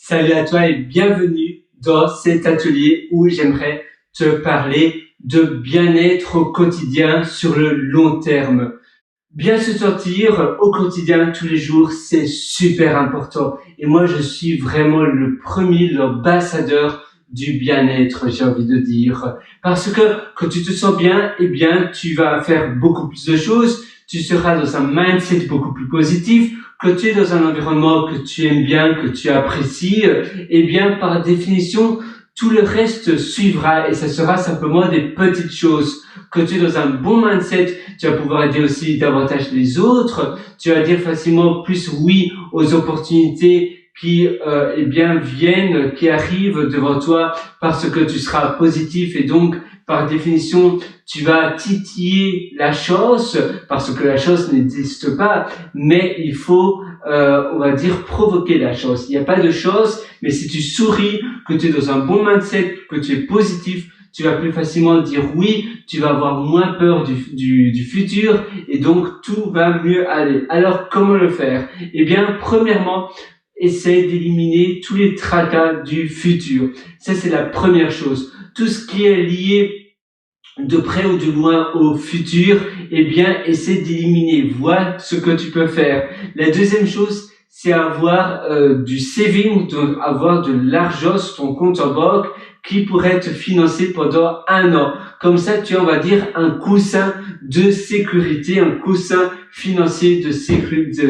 Salut à toi et bienvenue dans cet atelier où j'aimerais te parler de bien-être au quotidien sur le long terme. Bien se sentir au quotidien tous les jours, c'est super important. Et moi, je suis vraiment le premier, l'ambassadeur du bien-être, j'ai envie de dire. Parce que quand tu te sens bien, eh bien, tu vas faire beaucoup plus de choses. Tu seras dans un mindset beaucoup plus positif. Quand tu es dans un environnement que tu aimes bien, que tu apprécies, eh bien, par définition, tout le reste suivra et ça sera simplement des petites choses. Quand tu es dans un bon mindset, tu vas pouvoir aider aussi davantage les autres. Tu vas dire facilement plus oui aux opportunités qui viennent, qui arrivent devant toi parce que tu seras positif et donc par définition tu vas titiller la chance parce que la chance n'existe pas, mais il faut on va dire provoquer la chance. Il n'y a pas de chance, mais si tu souris, que tu es dans un bon mindset, que tu es positif, tu vas plus facilement dire oui, tu vas avoir moins peur du futur et donc tout va mieux aller. Alors comment le faire? Eh bien, premièrement, essaie d'éliminer tous les tracas du futur. Ça, c'est la première chose. Tout ce qui est lié de près ou de loin au futur, eh bien, essaie d'éliminer. Vois ce que tu peux faire. La deuxième chose, c'est avoir du saving, avoir de l'argent sur ton compte en banque qui pourrait te financer pendant 1 an. Comme ça, tu as, on va dire, un coussin de sécurité, un coussin financier de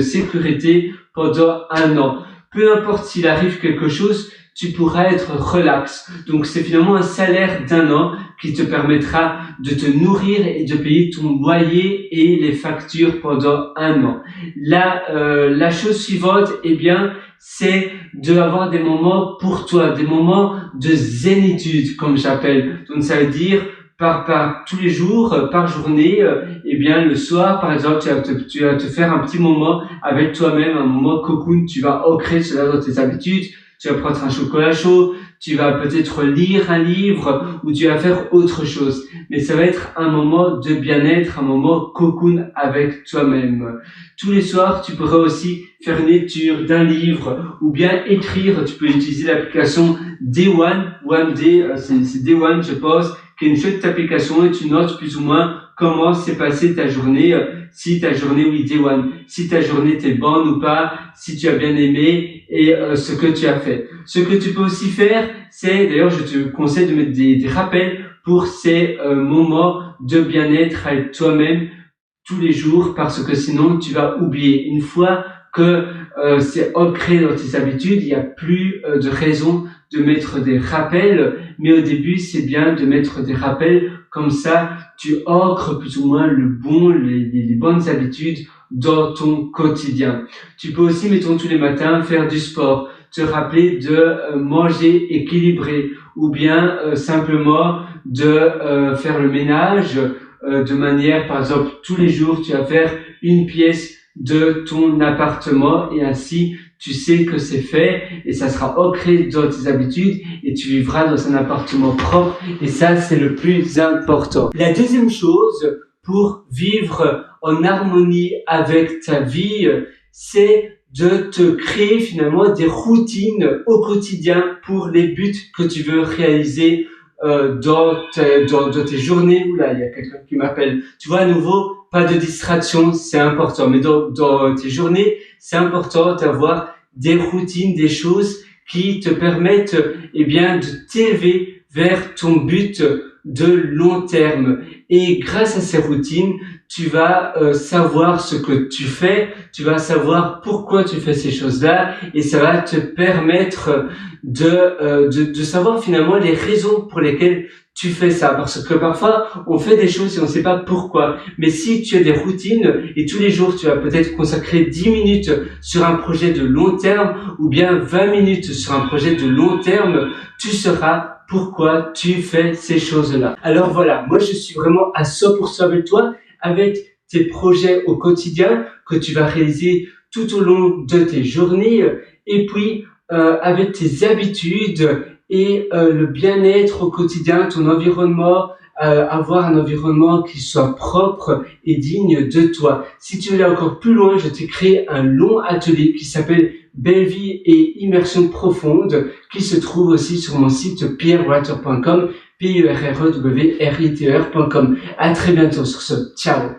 sécurité pendant 1 an. Peu importe s'il arrive quelque chose, tu pourras être relax. Donc, c'est finalement un salaire d'1 an qui te permettra de te nourrir et de payer ton loyer et les factures pendant 1 an. La chose suivante, eh bien, c'est d'avoir des moments pour toi, des moments de zénitude, comme j'appelle. Donc, ça veut dire par tous les jours, par journée, eh bien, le soir, par exemple, tu vas te faire un petit moment avec toi-même, un moment cocoon, tu vas ancrer cela dans tes habitudes. Tu vas prendre un chocolat chaud, tu vas peut-être lire un livre ou tu vas faire autre chose. Mais ça va être un moment de bien-être, un moment cocoon avec toi-même. Tous les soirs, tu pourras aussi faire une lecture d'un livre ou bien écrire. Tu peux utiliser l'application Day One, One Day, c'est Day One, je pense, qui est une chouette application et tu notes plus ou moins comment s'est passée ta journée, si ta journée, oui, Day One, si ta journée était bonne ou pas, si tu as bien aimé et ce que tu as fait. Ce que tu peux aussi faire, c'est, d'ailleurs, je te conseille de mettre des rappels pour ces moments de bien-être avec toi-même tous les jours parce que sinon tu vas oublier. Une fois que c'est ancré dans tes habitudes, il n'y a plus de raison de mettre des rappels, mais au début c'est bien de mettre des rappels, comme ça tu ancres plus ou moins les bonnes habitudes dans ton quotidien. Tu peux aussi, mettons tous les matins, faire du sport, te rappeler de manger équilibré ou bien simplement de faire le ménage de manière, par exemple, tous les jours tu vas faire une pièce de ton appartement et ainsi tu sais que c'est fait et ça sera ancré dans tes habitudes et tu vivras dans un appartement propre et ça c'est le plus important. La deuxième chose pour vivre en harmonie avec ta vie, c'est de te créer finalement des routines au quotidien pour les buts que tu veux réaliser dans tes journées. Oula, il y a quelqu'un qui m'appelle. Tu vois, à nouveau, pas de distraction, c'est important. Mais dans tes journées, c'est important d'avoir des routines, des choses qui te permettent, eh bien, de t'élever vers ton but de long terme. Et grâce à ces routines, tu vas savoir ce que tu fais, tu vas savoir pourquoi tu fais ces choses-là et ça va te permettre de savoir finalement les raisons pour lesquelles tu fais ça. Parce que parfois, on fait des choses et on ne sait pas pourquoi. Mais si tu as des routines et tous les jours, tu vas peut-être consacrer 10 minutes sur un projet de long terme ou bien 20 minutes sur un projet de long terme, tu sauras pourquoi tu fais ces choses-là. Alors voilà, moi je suis vraiment à 100% avec toi, avec tes projets au quotidien que tu vas réaliser tout au long de tes journées et puis avec tes habitudes et le bien-être au quotidien, ton environnement, avoir un environnement qui soit propre et digne de toi. Si tu veux aller encore plus loin, je t'ai créé un long atelier qui s'appelle Belle vie et immersion profonde, qui se trouve aussi sur mon site pierrewriter.com, pierrewriter.com. À très bientôt sur ce. Ciao.